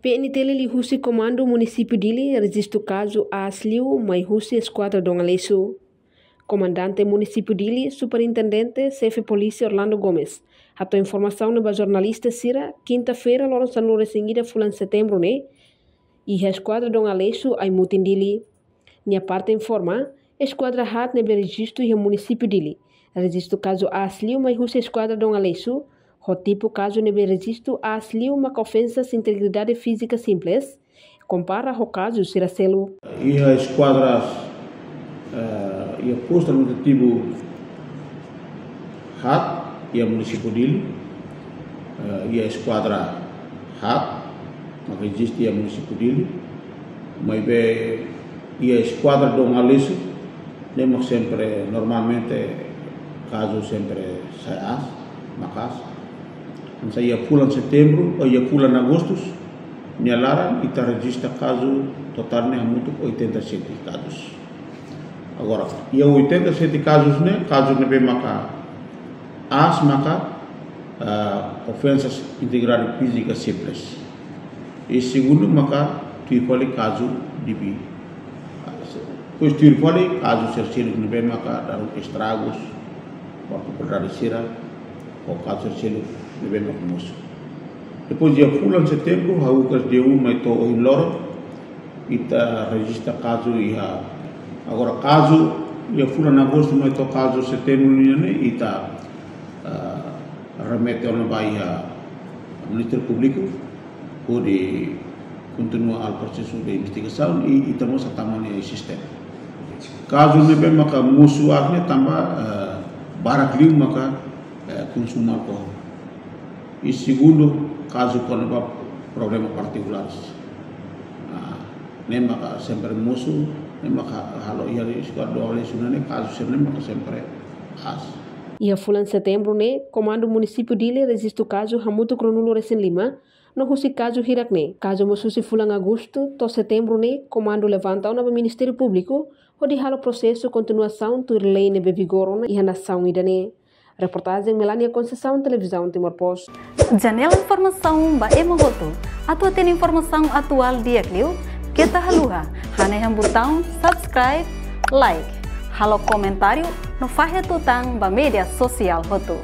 PNTL li husi comando município dili registro caso asliu mai husi esquadra Dongalesu. Comandante município dili, superintendente, chefe polícia Orlando Gomes. Ato informação no jornalista Sira, quinta-feira, logo no resingida fulan setembro, né? E a esquadra Dongalesu ai mutin dili. Nia parte informa, esquadra hat nebe registro e o município dili. Registro caso asliu mai husi esquadra Dongalesu. O tipo caso nebe registro asliu uma ofensa sem integridade física simples. Compara o caso Siracelo. E a esquadra e a posta no tipo HAT e a município dele e a esquadra HAT, mas existe a município dele, mas e a esquadra Dongalesu, temos sempre normalmente caso sempre sai macas, então ia pulang setembro ou ia pulang agosto, nyalaran kita registra caso totalnya muito 87 casos. Agora, e 87 casos, né? Casos de maka ofensas integridade física simples. E segundo, maka tuipali caso de bi. Pois tuipali caso sercelo de maka dalam estragos, waktu berdarah ou caso sercelo de maka musuh. Depois dia bulan setembro, haukas deu mai to in loro, kita registra caso ia. Agora, caso, ia fulan agosto, mas to caso setembro, e está remete ao Bahia Ministério Público, pode continuar o processo de investigação e estamos a tamanho sistema. Caso não bem maka musuhnya tambah barak liu maka consumo alcohol. E segundo, caso quando problema particulares, nem maka sempre musuh. E a fulan setembro, né? Comando município dele registro caso hamuto cronulo recém lima, no husi caso hirak né? Caso mosusi fulan agosto, to setembro, né? Comando levanta o Ministério Público, o de halo processo continuação tur lei nebe vigor e a nação ida né? Reportagem Melania Conceição, Televisão Timor-Poste. Janela informação ba emogoto, atau tem informação atual dia kliu. Kita haluha, hane yang butang subscribe, like, halo komentário no fahe tutang ba media sosial hotu.